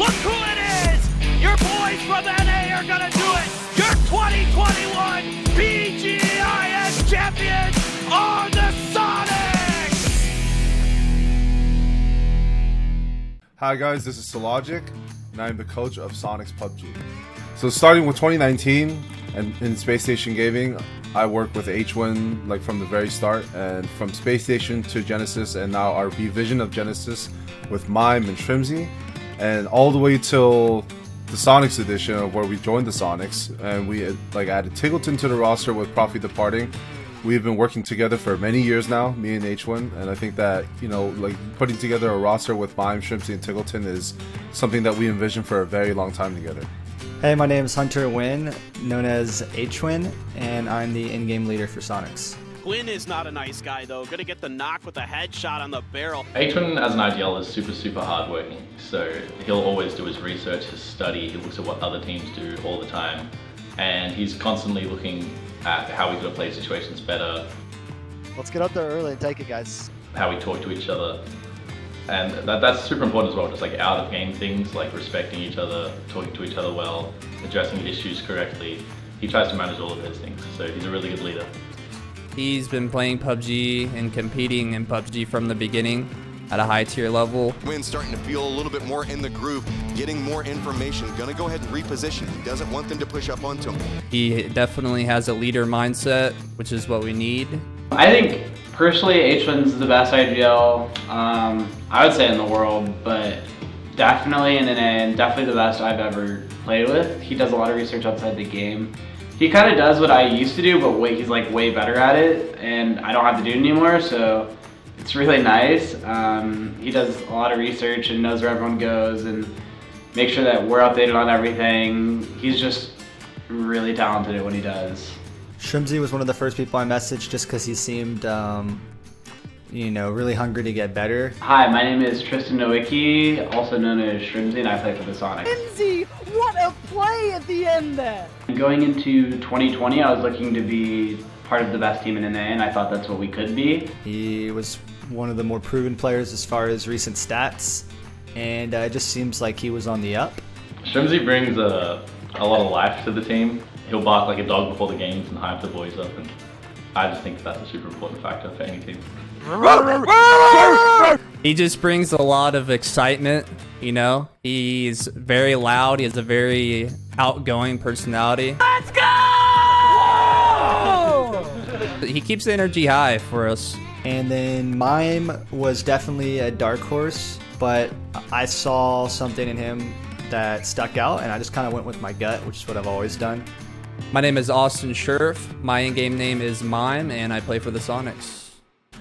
Look who it is! Your boys from NA are gonna do it! Your 2021 PGI.S champions are the Soniqs! Hi guys, this is Logic, and I'm the coach of Soniqs PUBG. So starting with 2019 and in Space Station Gaming, I worked with H1 like from the very start, and from Space Station to Genesis, and now our revision of Genesis with Mime and Shrimzy, and all the way till the Soniqs edition of where we joined the Soniqs, and we added Tiggleton to the roster with Profi departing. We've been working together for many years now, me and H1, and I think that, putting together a roster with Mime, Shrimzy, and Tiggleton is something that we envisioned for a very long time together. Hey, my name is Hunter Wynn, known as H-Win, and I'm the in-game leader for Soniqs. Quinn is not a nice guy though, gonna get the knock with a headshot on the barrel. H1 as an IDL is super hardworking, so he'll always do his research, his study, he looks at what other teams do all the time, and he's constantly looking at how we could play situations better. Let's get up there early and take it, guys. How we talk to each other. And that's super important as well, just like out of game things, like respecting each other, talking to each other well, addressing issues correctly. He tries to manage all of those things, so he's a really good leader. He's been playing PUBG and competing in PUBG from the beginning at a high tier level. Wynn's starting to feel a little bit more in the groove, getting more information, gonna go ahead and reposition. He doesn't want them to push up onto him. He definitely has a leader mindset, which is what we need. I think personally H1's the best IGL, I would say in the world, but definitely in NA and definitely the best I've ever played with. He does a lot of research outside the game. He kind of does what I used to do, but he's like way better at it, and I don't have to do it anymore, so it's really nice. He does a lot of research and knows where everyone goes and makes sure that we're updated on everything. He's just really talented at what he does. Shrimzy was one of the first people I messaged just because he seemed, really hungry to get better. Hi, my name is Tristan Nowicki, also known as Shrimzy, and I play for the Soniqs. Shrimzy, what a play at the end there! Going into 2020, I was looking to be part of the best team in NA, and I thought that's what we could be. He was one of the more proven players as far as recent stats, and it just seems like he was on the up. Shrimzy brings a lot of life to the team. He'll bark like a dog before the games and hype the boys up, and I just think that's a super important factor for any team. He just brings a lot of excitement, He's very loud, he has a very outgoing personality. Let's go! He keeps the energy high for us. And then Mime was definitely a dark horse, but I saw something in him that stuck out, and I just kind of went with my gut, which is what I've always done. My name is Austin Scherf, my in-game name is Mime, and I play for the Soniqs.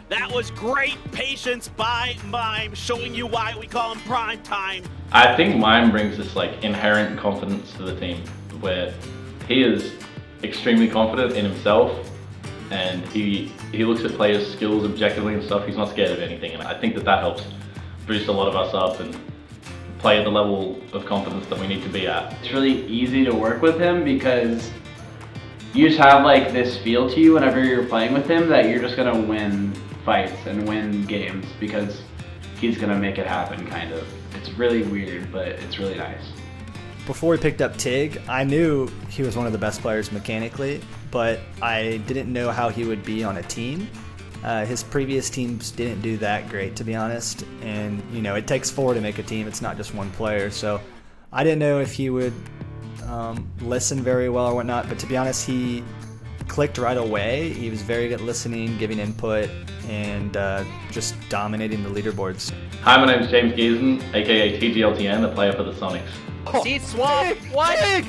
That was great patience by Mime, showing you why we call him prime time. I think Mime brings this inherent confidence to the team, where he is extremely confident in himself, and he looks at players' skills objectively and stuff. He's not scared of anything, and I think that helps boost a lot of us up and play at the level of confidence that we need to be at. It's really easy to work with him because you just have this feel to you whenever you're playing with him that you're just gonna win fights and win games because he's gonna make it happen, kind of. It's really weird, but it's really nice. Before we picked up Tig, I knew he was one of the best players mechanically, but I didn't know how he would be on a team. His previous teams didn't do that great, to be honest, and it takes four to make a team. It's not just one player, so I didn't know if he would listen very well or whatnot, but to be honest, he clicked right away. He was very good at listening, giving input, and just dominating the leaderboards. Hi, my name is James Giesen, aka TGLTN, a player for the Soniqs. Seat swap. What?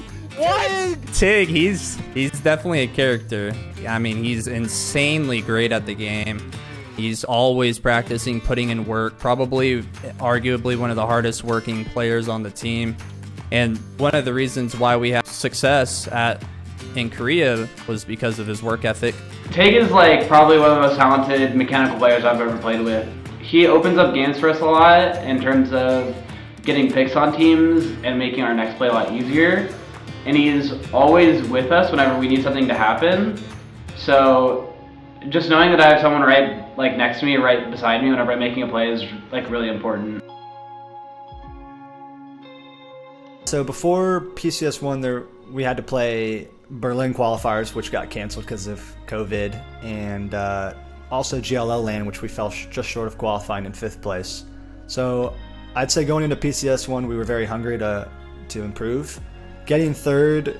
Tig, he's definitely a character. I mean, he's insanely great at the game. He's always practicing, putting in work, probably arguably one of the hardest working players on the team. And one of the reasons why we have success in Korea was because of his work ethic. Tig is probably one of the most talented mechanical players I've ever played with. He opens up games for us a lot in terms of getting picks on teams and making our next play a lot easier. And he's always with us whenever we need something to happen. So just knowing that I have someone right next to me, right beside me whenever I'm making a play is really important. So before PCS1, we had to play Berlin qualifiers, which got canceled because of COVID, and also GLL LAN, which we fell just short of qualifying in 5th place. So I'd say going into PCS1, we were very hungry to improve. Getting 3rd,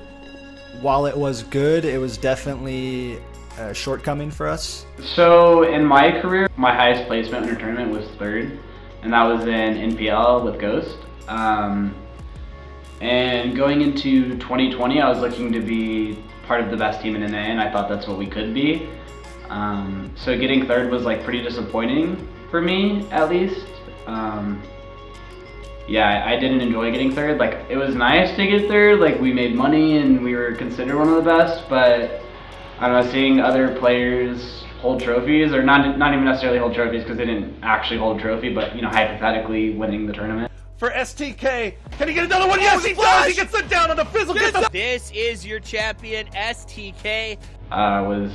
while it was good, it was definitely a shortcoming for us. So in my career, my highest placement in a tournament was 3rd, and that was in NPL with Ghost. And going into 2020, I was looking to be part of the best team in NA, and I thought that's what we could be. So getting 3rd was like pretty disappointing for me, at least. Yeah, I didn't enjoy getting 3rd. Like, it was nice to get 3rd, like we made money and we were considered one of the best, but I don't know, seeing other players hold trophies, or not even necessarily hold trophies because they didn't actually hold a trophy, but you know, hypothetically winning the tournament. For STK, can he get another one? Yes, he does! He gets it down on the fizzle. This is your champion, STK. Was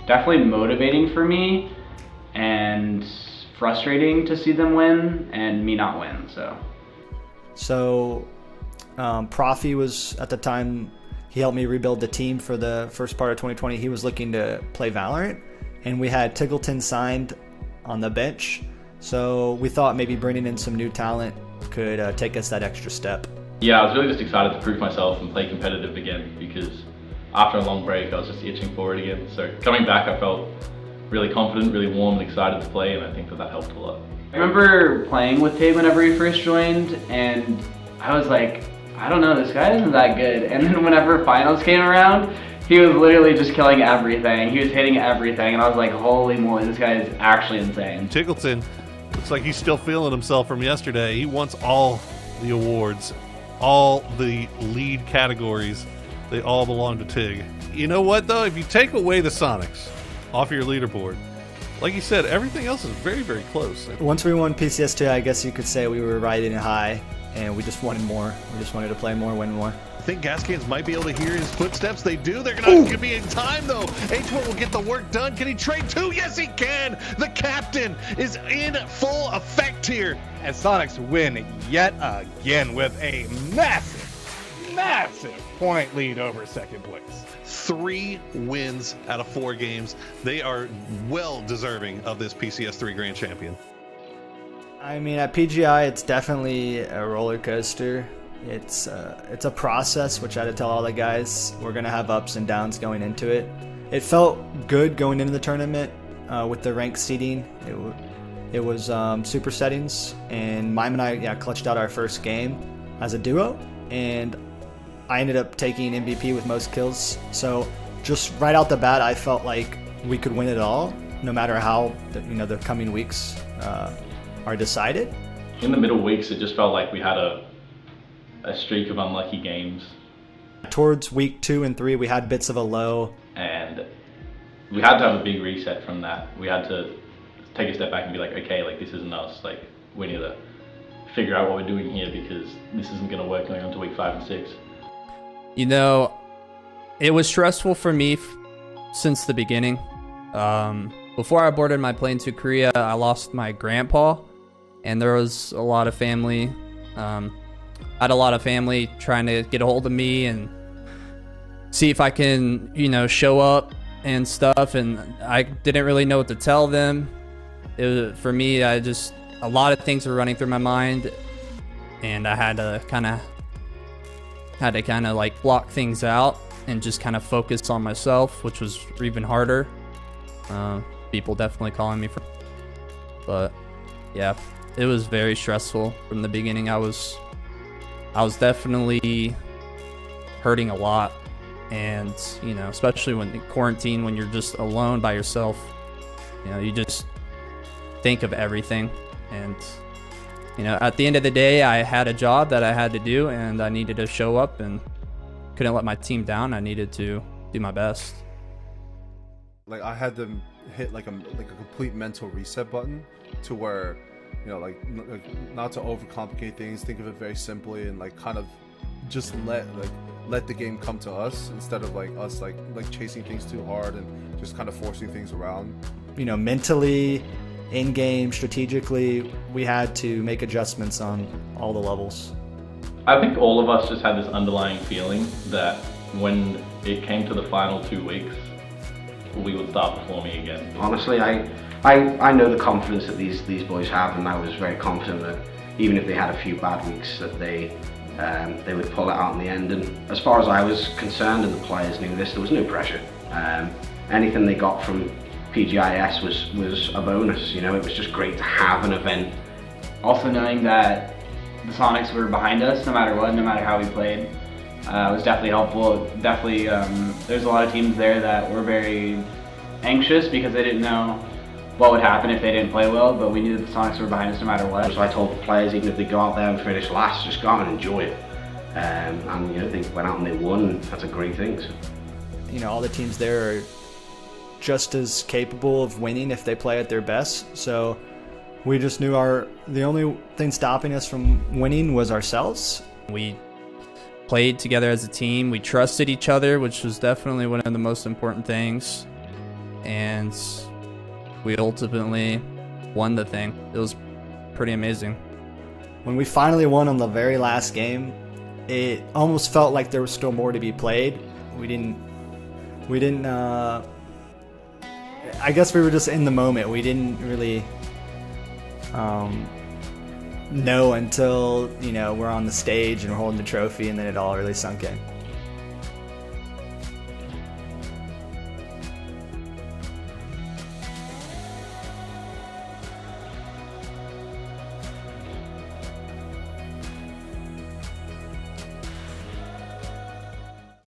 definitely motivating for me and frustrating to see them win and me not win, so. So Profi was, at the time, he helped me rebuild the team for the first part of 2020. He was looking to play Valorant, and we had Tiggleton signed on the bench. So we thought maybe bringing in some new talent could take us that extra step. Yeah, I was really just excited to prove myself and play competitive again, because after a long break, I was just itching for it again. So coming back, I felt really confident, really warm and excited to play, and I think that helped a lot. I remember playing with Tate whenever he first joined, and I was like, I don't know, this guy isn't that good. And then whenever finals came around, he was literally just killing everything. He was hitting everything, and I was like, holy moly, this guy is actually insane. Tiggleton looks like he's still feeling himself from yesterday. He wants all the awards, all the lead categories. They all belong to Tig. You know what, though? If you take away the Soniqs off your leaderboard, like you said, everything else is very, very close. Once we won PCS2, I guess you could say we were riding high, and we just wanted more. We just wanted to play more, win more. I think Gascans might be able to hear his footsteps. They do. They're going to be in time, though. H1 will get the work done. Can he trade two? Yes, he can. The captain is in full effect here. And Soniqs win yet again with a massive point lead over 2nd place. 3 wins out of 4 games. They are well deserving of this PCS3 Grand Champion. I mean, at PGI, it's definitely a roller coaster. It's a process, which I had to tell all the guys. We're going to have ups and downs going into it. It felt good going into the tournament with the rank seeding. It was super settings, and Mime and I clutched out our first game as a duo, and I ended up taking MVP with most kills. So just right out the bat, I felt like we could win it all, no matter how the coming weeks are decided. In the middle weeks, it just felt like we had a streak of unlucky games. Towards week 2 and 3, we had bits of a low. And we had to have a big reset from that. We had to take a step back and be like, okay, like this isn't us. Like we need to figure out what we're doing here, because this isn't going to work going on to week 5 and 6. You know, it was stressful for me since the beginning. Before I boarded my plane to Korea, I lost my grandpa, and there was a lot of family. I had a lot of family trying to get a hold of me and see if I can, show up and stuff, and I didn't really know what to tell them. For me, a lot of things were running through my mind, and I had to kind of like block things out and just kind of focus on myself, which was even harder. People definitely calling me but yeah, it was very stressful from the beginning. I was definitely hurting a lot, and especially when in quarantine, when you're just alone by yourself, you just think of everything. And at the end of the day, I had a job that I had to do, and I needed to show up and couldn't let my team down. I needed to do my best. Like I had to hit like a complete mental reset button, to where not to overcomplicate things, think of it very simply, and like kind of just let the game come to us, instead of like us like chasing things too hard and just kind of forcing things around. Mentally, in game, strategically, we had to make adjustments on all the levels. I think all of us just had this underlying feeling that when it came to the final 2 weeks, we would start performing again. Honestly, I know the confidence that these boys have, and I was very confident that even if they had a few bad weeks, that they would pull it out in the end. And as far as I was concerned, and the players knew this, there was no pressure. Anything they got from PGI.S was a bonus. You know, it was just great to have an event. Also knowing that the Soniqs were behind us no matter what, no matter how we played, was definitely helpful. Definitely, there's a lot of teams there that were very anxious because they didn't know what would happen if they didn't play well, but we knew that the Soniqs were behind us no matter what. So I told the players, even if they go out there and finish last, just go out and enjoy it. And you know, they went out and they won, and that's a great thing. So. You know, all the teams there are just as capable of winning if they play at their best. So we just knew the only thing stopping us from winning was ourselves. We played together as a team. We trusted each other, which was definitely one of the most important things. And we ultimately won the thing. It was pretty amazing. When we finally won on the very last game, it almost felt like there was still more to be played. We didn't I guess we were just in the moment. We didn't really know until, you know, we're on the stage and we're holding the trophy, and then it all really sunk in.